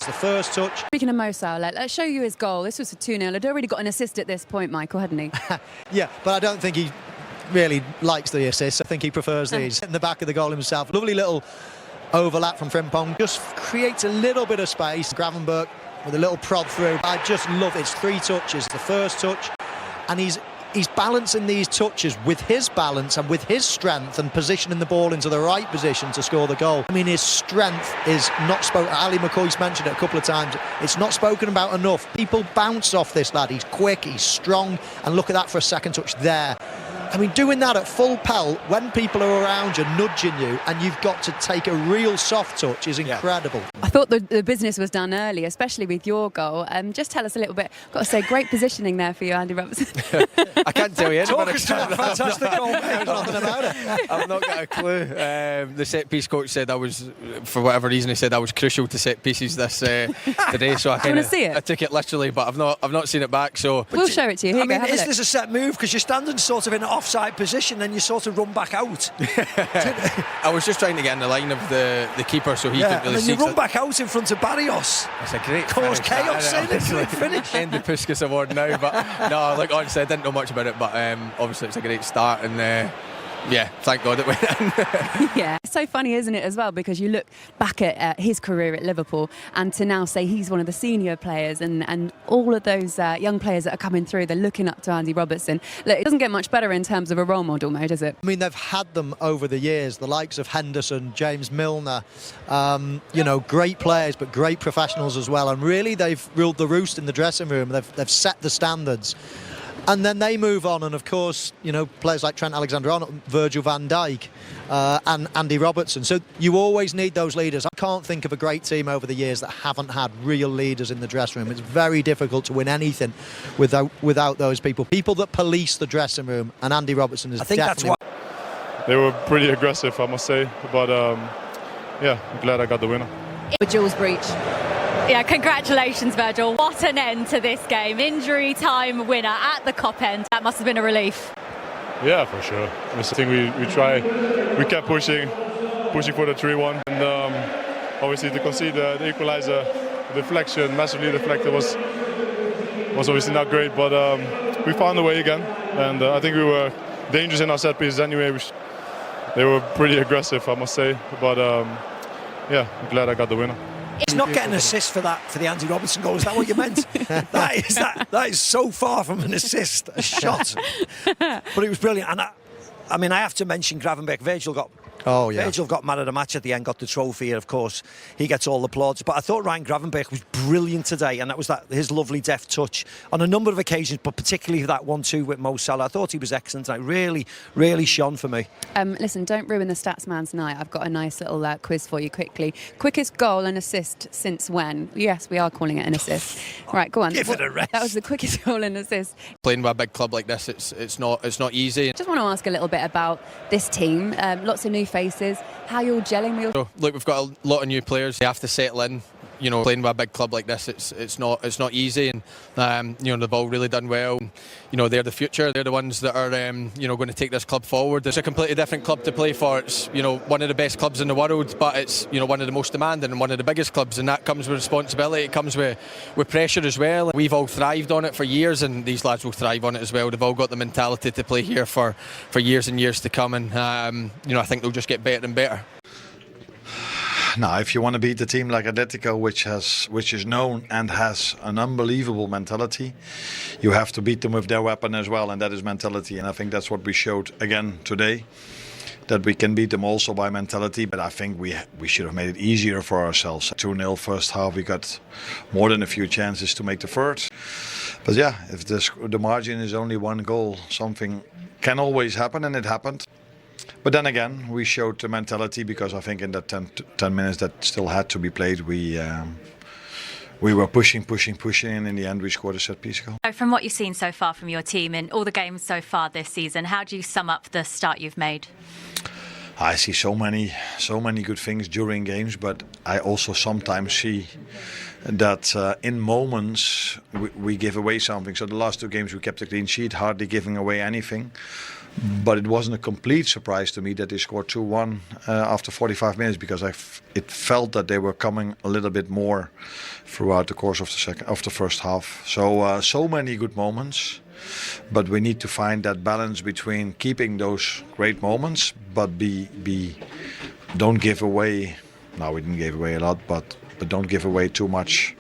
It's the first touch. Speaking of Mo Salah, let's show you his goal. This was for 2-0. He'd already got an assist at this point, Michael, hadn't he? Yeah, but I don't think he really likes the assists. I think he prefers these. In the back of the goal himself. Lovely little overlap from Frimpong. Just creates a little bit of space. Gravenberch with a little prod through. I just love it. It's 3 touches. The first touch. And he's balancing these touches with his balance and with his strength and positioning the ball into the right position to score the goal. I mean, his strength is not spoken. Ali McCoy's mentioned it a couple of times. It's not spoken about enough. People bounce off this lad. He's quick, he's strong, and look at that for a second touch there. I mean, doing that at full pelt when people are around you, nudging you, and you've got to take a real soft touch is incredible. I thought the business was done early, especially with your goal. Just tell us a little bit. Got to say, great positioning there for you, Andy Robertson. I can't tell you anything. Fantastic goal, mate. Nothing about it. I've not got a clue. The set piece coach said I was, for whatever reason, he said I was crucial to set pieces this today. So I took it literally, but I've not seen it back. So we'll show it to you. Here I mean, is look. this a set move? Because you're standing sort of in an offside position, then you sort of run back out. I was just trying to get in the line of the keeper, so he couldn't really and see. then you run back out in front of Barrios. It's a great cause chaos. Finish. End the Puskas Award now, but no, like honestly, I didn't know much about it, but obviously it's a great start, and yeah, thank God it went in. Yeah, it's so funny, isn't it, as well, because you look back at his career at Liverpool and to now say he's one of the senior players and all of those young players that are coming through, they're looking up to Andy Robertson. Look, it doesn't get much better in terms of a role model, Mo, does it? I mean, they've had them over the years, the likes of Henderson, James Milner, great players, but great professionals as well. And really, they've ruled the roost in the dressing room. They've set the standards. And then they move on, and of course, players like Trent Alexander-Arnold, Virgil van Dijk, and Andy Robertson. So you always need those leaders. I can't think of a great team over the years that haven't had real leaders in the dressing room. It's very difficult to win anything without those people. People that police the dressing room, and Andy Robertson is definitely. They were pretty aggressive, I must say, but I'm glad I got the winner. Jules breach. Yeah, congratulations, Virgil. What an end to this game. Injury time winner at the Kop end. That must have been a relief. Yeah, for sure. I think we kept pushing for the 3-1. And obviously to concede the equalizer, deflection, massively deflected was obviously not great. But we found a way again. And I think we were dangerous in our set pieces anyway. They were pretty aggressive, I must say. But I'm glad I got the winner. He's not getting an assist for the Andy Robertson goal. Is that what you meant? that is so far from an assist, a shot. But it was brilliant. And I have to mention Gravenberch. Virgil got man of the match at the end, got the trophy, and of course he gets all the applause. But I thought Ryan Gravenberch was brilliant today, and that was his lovely deft touch on a number of occasions, but particularly that 1-2 with Mo Salah. I thought he was excellent tonight. Really, really shone for me. Listen, don't ruin the stats man's night. I've got a nice little quiz for you quickly. Quickest goal and assist since when? Yes, we are calling it an assist. Right, go on. Give it a rest. That was the quickest goal and assist. Playing with a big club like this, it's not easy. Just want to ask a little bit about this team. Lots of new faces. How you're gelling? So, look, we've got a lot of new players. They have to settle in. Playing with a big club like this, it's not easy, and they've all really done well. They're the future. They're the ones that are going to take this club forward. It's a completely different club to play for. It's one of the best clubs in the world, but it's one of the most demanding and one of the biggest clubs, and that comes with responsibility. It comes with pressure as well. We've all thrived on it for years, and these lads will thrive on it as well. They've all got the mentality to play here for years and years to come, and I think they'll just get better and better. Now, if you want to beat a team like Atlético, which is known and has an unbelievable mentality, you have to beat them with their weapon as well, and that is mentality. And I think that's what we showed again today, that we can beat them also by mentality. But I think we should have made it easier for ourselves. 2-0 first half, we got more than a few chances to make the third. But yeah, if the margin is only one goal, something can always happen, and it happened. But then again, we showed the mentality, because I think in that 10 minutes that still had to be played, we were pushing, and in the end we scored a set-piece goal. From what you've seen so far from your team in all the games so far this season, how do you sum up the start you've made? I see so many good things during games, but I also sometimes see that in moments we give away something. So the last 2 games we kept a clean sheet, hardly giving away anything. But it wasn't a complete surprise to me that they scored 2-1 after 45 minutes, because it felt that they were coming a little bit more throughout the course of the first half. So many good moments, but we need to find that balance between keeping those great moments, but don't give away. No, we didn't give away a lot, but don't give away too much,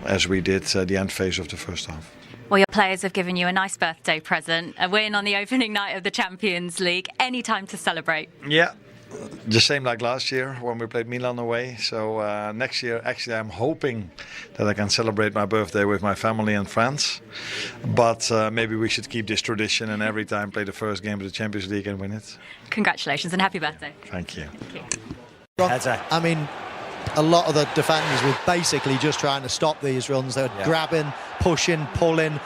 as we did the end phase of the first half. Well, your players have given you a nice birthday present, a win on the opening night of the Champions League. Any time to celebrate? Yeah, the same like last year when we played Milan away. So next year, actually, I'm hoping that I can celebrate my birthday with my family and friends. But maybe we should keep this tradition and every time play the first game of the Champions League and win it. Congratulations and happy birthday. Thank you. I mean, a lot of the defenders were basically just trying to stop these runs. They were grabbing, pushing, pulling.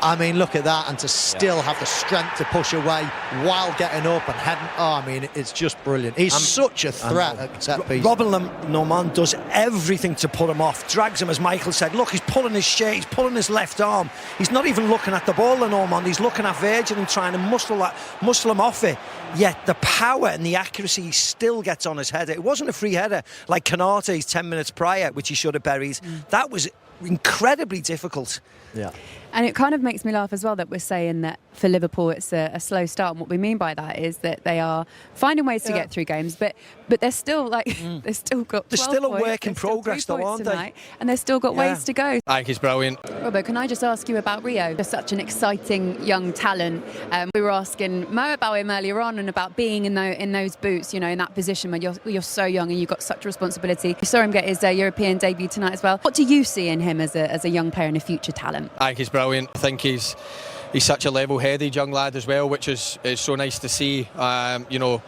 I mean, look at that, and to still have the strength to push away while getting up and heading. Oh, I mean, it's just brilliant. He's such a threat at set piece. Robin Normand does everything to put him off, drags him, as Michael said. Look, he's pulling his shirt, he's pulling his left arm. He's not even looking at the ball, the Normand. He's looking at Virgil and trying to muscle him off it. Yet the power and the accuracy still gets on his header. It wasn't a free header like Canate's 10 minutes prior, which he should have buried. That was incredibly difficult. Yeah. And it kind of makes me laugh as well that we're saying that for Liverpool it's a slow start, and what we mean by that is that they are finding ways to get through games, but they're still they've still got 12 They're still a points, work in progress though, aren't they? And they've still got ways to go. I think he's brilliant. Robert, can I just ask you about Rio? You're such an exciting young talent. We were asking Mo about him earlier on and about being in those boots, you know, in that position when you're so young and you've got such a responsibility. You saw him get his European debut tonight as well. What do you see in him as a young player and a future talent? I think he's brilliant. I think he's such a level-headed young lad as well, which is so nice to see. You know,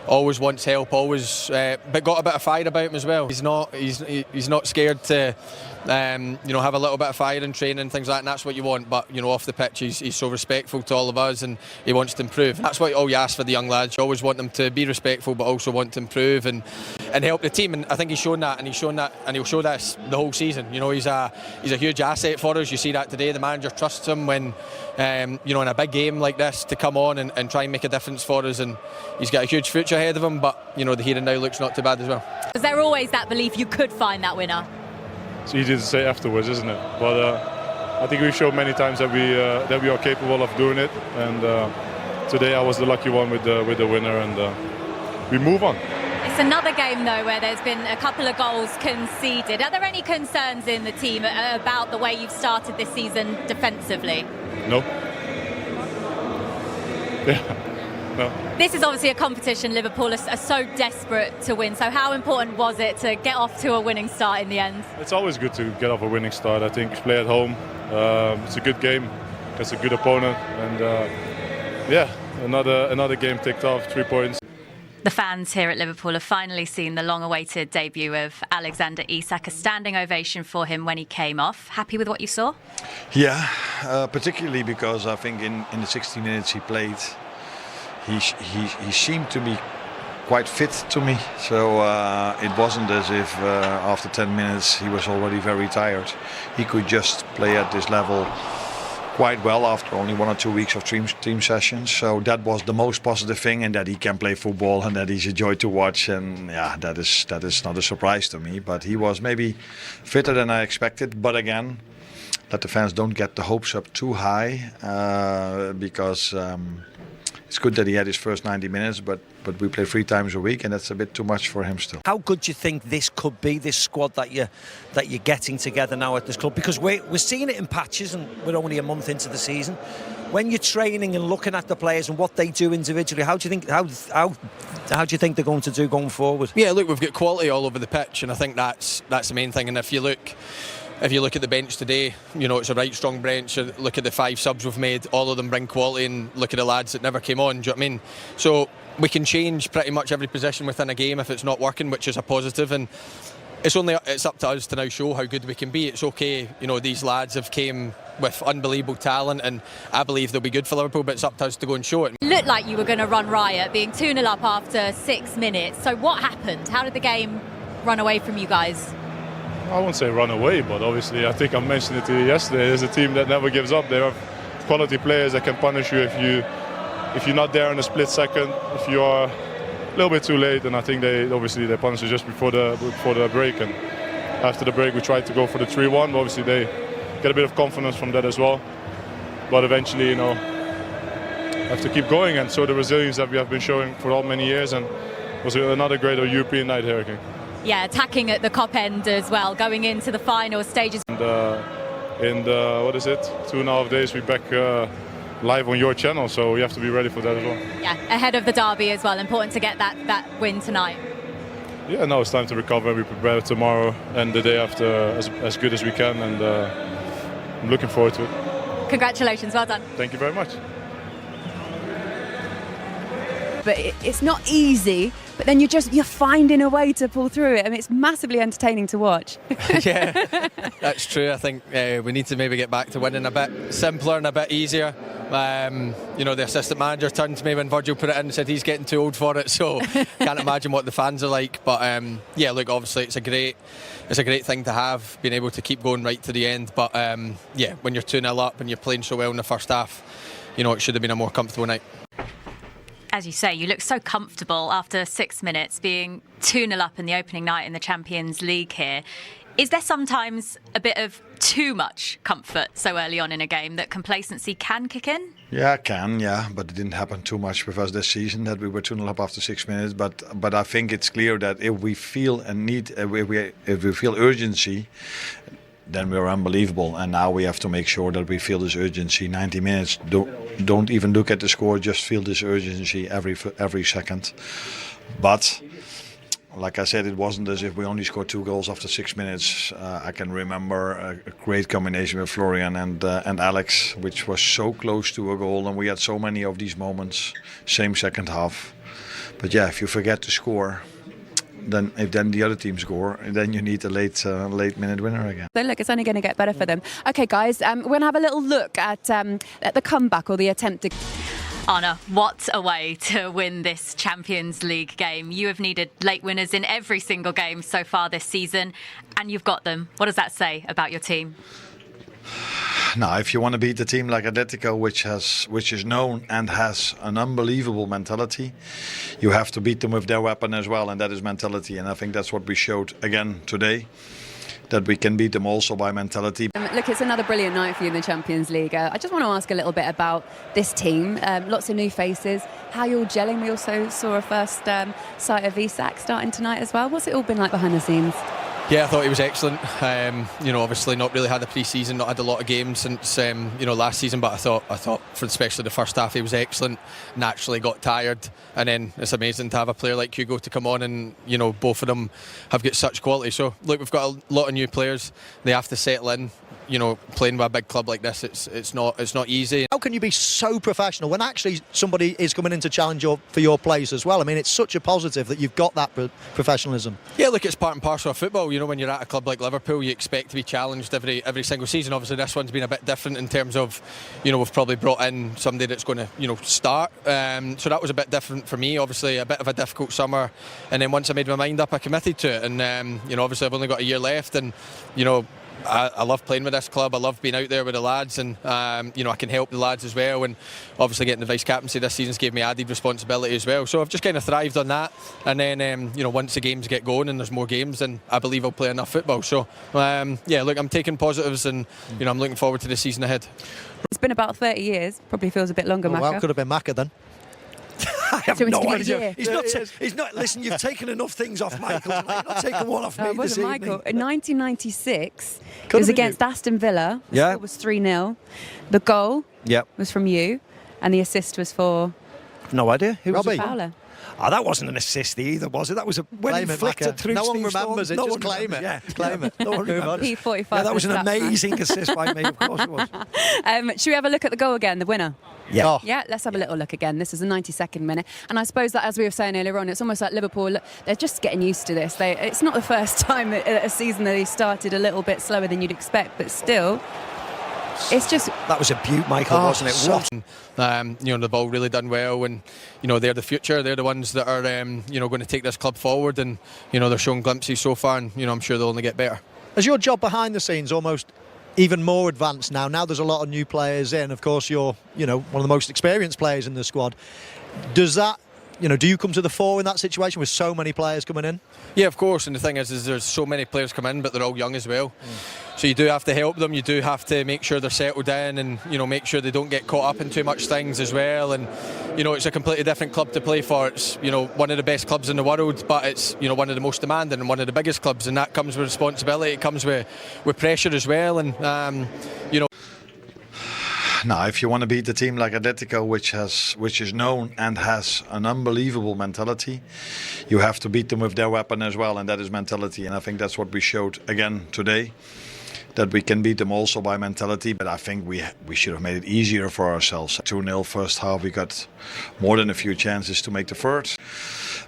always wants help, always, but got a bit of fire about him as well. He's not scared to, you know, have a little bit of fire in training and things like that, and that's what you want. But you know, off the pitch, he's so respectful to all of us, and he wants to improve. That's what all you ask for the young lads. You always want them to be respectful, but also want to improve and help the team. And I think he's shown that, and he'll show that the whole season. You know, he's a huge asset for us. You see that today. The manager trusts him when, you know, in a big game like this to come on and try and make a difference for us. And he's got a huge future ahead of him. But you know, the here and now looks not too bad as well. Was there always that belief you could find that winner? It's easy to say afterwards, isn't it? But I think we've shown many times that we are capable of doing it. And today I was the lucky one with the winner, and we move on. It's another game though where there's been a couple of goals conceded. Are there any concerns in the team about the way you've started this season defensively? No. Yeah. No. This is obviously a competition Liverpool are so desperate to win. So how important was it to get off to a winning start in the end? It's always good to get off a winning start. I think play at home. It's a good game. It's a good opponent, and yeah, another game ticked off. 3 points. The fans here at Liverpool have finally seen the long-awaited debut of Alexander Isak. A standing ovation for him when he came off. Happy with what you saw? Yeah, particularly because I think in the 60 minutes he played, he seemed to be quite fit to me. So it wasn't as if after 10 minutes he was already very tired. He could just play at this level quite well after only 1 or 2 weeks of team sessions. So that was the most positive thing, and that he can play football and that he's a joy to watch. And yeah, that is not a surprise to me. But he was maybe fitter than I expected. But again, let the fans don't get the hopes up too high, because it's good that he had his first 90 minutes, but we play 3 times a week, and that's a bit too much for him still. How good do you think this could be, this squad that you're getting together now at this club? Because we're seeing it in patches, and we're only a month into the season. When you're training and looking at the players and what they do individually, how do you think they're going to do going forward? Yeah, look, we've got quality all over the pitch, and I think that's the main thing. And if you look at the bench today, you know, it's a right strong bench. Look at the 5 subs we've made, all of them bring quality, and look at the lads that never came on, do you know what I mean? So we can change pretty much every position within a game if it's not working, which is a positive, and it's up to us to now show how good we can be. It's okay, you know, these lads have came with unbelievable talent, and I believe they'll be good for Liverpool, but it's up to us to go and show it. It looked like you were going to run riot, being 2-0 up after 6 minutes. So what happened? How did the game run away from you guys? I won't say run away, but obviously I think I mentioned it to you yesterday. There's a team that never gives up. They have quality players that can punish you if if you're not there in a split second, if you are a little bit too late, and I think they punished us just before the break, and after the break we tried to go for the 3-1. Obviously they get a bit of confidence from that as well, but eventually, you know, have to keep going and show the resilience that we have been showing for all many years, and it was another great European night here again. Yeah, attacking at the Cop end as well, going into the final stages. And in what is it, 2.5 days we're back live on your channel, so we have to be ready for that as well. Yeah, ahead of the derby as well. Important to get that win tonight. Yeah, no, it's time to recover. We prepare tomorrow and the day after as good as we can, and I'm looking forward to it. Congratulations, well done. Thank you very much. But it's not easy, but then you're finding a way to pull through it. I mean, it's massively entertaining to watch. Yeah, that's true. I think we need to maybe get back to winning a bit simpler and a bit easier. You know, the assistant manager turned to me when Virgil put it in and said he's getting too old for it, so can't imagine what the fans are like. But yeah, look, obviously it's a great thing to have, being able to keep going right to the end. But yeah, when you're 2-0 up and you're playing so well in the first half, you know, it should have been a more comfortable night. As you say, you look so comfortable after 6 minutes, being 2-0 up in the opening night in the Champions League here. Is there sometimes a bit of too much comfort so early on in a game that complacency can kick in? Yeah, it can, yeah, but it didn't happen too much with us this season that we were 2-0 up after 6 minutes. But I think it's clear that if we feel a need, if we feel urgency, then we're unbelievable. And now we have to make sure that we feel this urgency 90 minutes. Don't even look at the score, just feel this urgency every second. But like I said, it wasn't as if we only scored 2 goals after 6 minutes. I can remember a great combination with Florian and Alex, which was so close to a goal, and we had so many of these moments, same second half. But yeah, if you forget to score, then the other team score, then you need a late minute winner again. So look, it's only going to get better for them. Okay, guys, we're going to have a little look at the comeback or the attempt to... Anna, what a way to win this Champions League game. You have needed late winners in every single game so far this season, and you've got them. What does that say about your team? Now, if you want to beat a team like Atlético, which is known and has an unbelievable mentality, you have to beat them with their weapon as well, and that is mentality. And I think that's what we showed again today, that we can beat them also by mentality. Look, it's another brilliant night for you in the Champions League. I just want to ask a little bit about this team. Lots of new faces. How you're gelling. We also saw a first sight of Isak starting tonight as well. What's it all been like behind the scenes? Yeah, I thought he was excellent. You know, obviously not really had a pre-season, not had a lot of games since you know, last season. But I thought for especially the first half he was excellent. Naturally got tired, and then it's amazing to have a player like Hugo to come on, and you know, both of them have got such quality. So look, we've got a lot of new players. They have to settle in. You know, playing with a big club like this, it's not easy. How can you be so professional when actually somebody is coming in to challenge for your place as well? I mean, it's such a positive that you've got that professionalism. Yeah, look, it's part and parcel of football. You know, when you're at a club like Liverpool, you expect to be challenged every single season. Obviously, this one's been a bit different in terms of, you know, we've probably brought in somebody that's going to, you know, start. So that was a bit different for me. Obviously, a bit of a difficult summer, and then once I made my mind up, I committed to it. And you know, obviously, I've only got a year left, and you know, I love playing with this club. I love being out there with the lads, and you know, I can help the lads as well. And obviously, getting the vice captaincy this season's gave me added responsibility as well. So I've just kind of thrived on that. And then you know, once the games get going and there's more games, then I believe I'll play enough football. So yeah, look, I'm taking positives, and you know, I'm looking forward to the season ahead. It's been about 30 years. Probably feels a bit longer, Maka. Well, could have been Maka then. I have So it's no been a idea. year. He's not. Listen, you've taken enough things off Michael. You've not taken one off me It this wasn't evening. Michael. In 1996, Could it was have been against Aston Villa. The Yeah. score was 3-0. The goal Yep. was from you, and the assist was for No idea. Who was Robbie. it? Fowler. Oh, that wasn't an assist either, was it? That was a when Claim it, inflicted Maka. through No one Steve remembers Storm. it, No just one claim remembers. it. Yeah, Claim it. No one Move on. remembers. P45. Yeah, that was an for the stats man. amazing assist by me. Of course it was. Should we have a look at the goal again, the winner? Yeah. Oh. Yeah, let's have a little look again. This is the 92nd minute. And I suppose that, as we were saying earlier on, it's almost like Liverpool, they're just getting used to this. It's not the first time a season that they started a little bit slower than you'd expect, but still, it's just... That was a beaut, Michael, wasn't it? What? You know, the ball really done well, and you know, they're the future. They're the ones that are you know, going to take this club forward, and you know, they're showing glimpses so far, and you know, I'm sure they'll only get better. Has your job behind the scenes almost even more advanced now. Now there's a lot of new players in. Of course, you're, one of the most experienced players in the squad. Does that, do you come to the fore in that situation with so many players coming in? Yeah, of course. And the thing is there's so many players come in, but they're all young as well. So you do have to help them. You do have to make sure they're settled in, and make sure they don't get caught up in too much things as well. And it's a completely different club to play for. It's one of the best clubs in the world, but it's one of the most demanding and one of the biggest clubs, and that comes with responsibility. It comes with pressure as well. And Now, if you want to beat a team like Atlético, which is known and has an unbelievable mentality, you have to beat them with their weapon as well, and that is mentality. And I think that's what we showed again today, that we can beat them also by mentality. But I think we should have made it easier for ourselves. 2-0 first half, we got more than a few chances to make the third.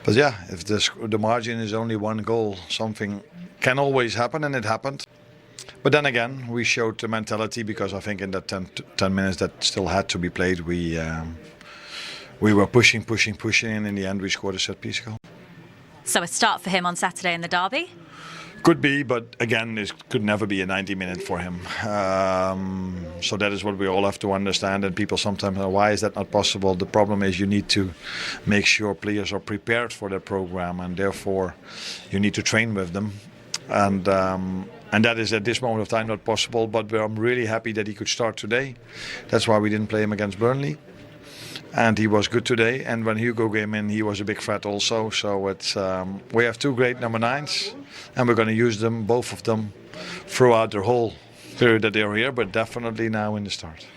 But yeah, if the margin is only one goal, something can always happen, and it happened. But then again, we showed the mentality, because I think in that 10 minutes that still had to be played, we were pushing, and in the end we scored a set-piece goal. So a start for him on Saturday in the derby? Could be, but again, it could never be a 90-minute for him. So that is what we all have to understand, and people sometimes know, why is that not possible? The problem is you need to make sure players are prepared for that program, and therefore you need to train with them. And that is at this moment of time not possible, but I'm really happy that he could start today. That's why we didn't play him against Burnley. And he was good today, and when Hugo came in, he was a big threat also. So it's we have two great number 9s, and we're going to use them, both of them, throughout the whole period that they're here, but definitely now in the start.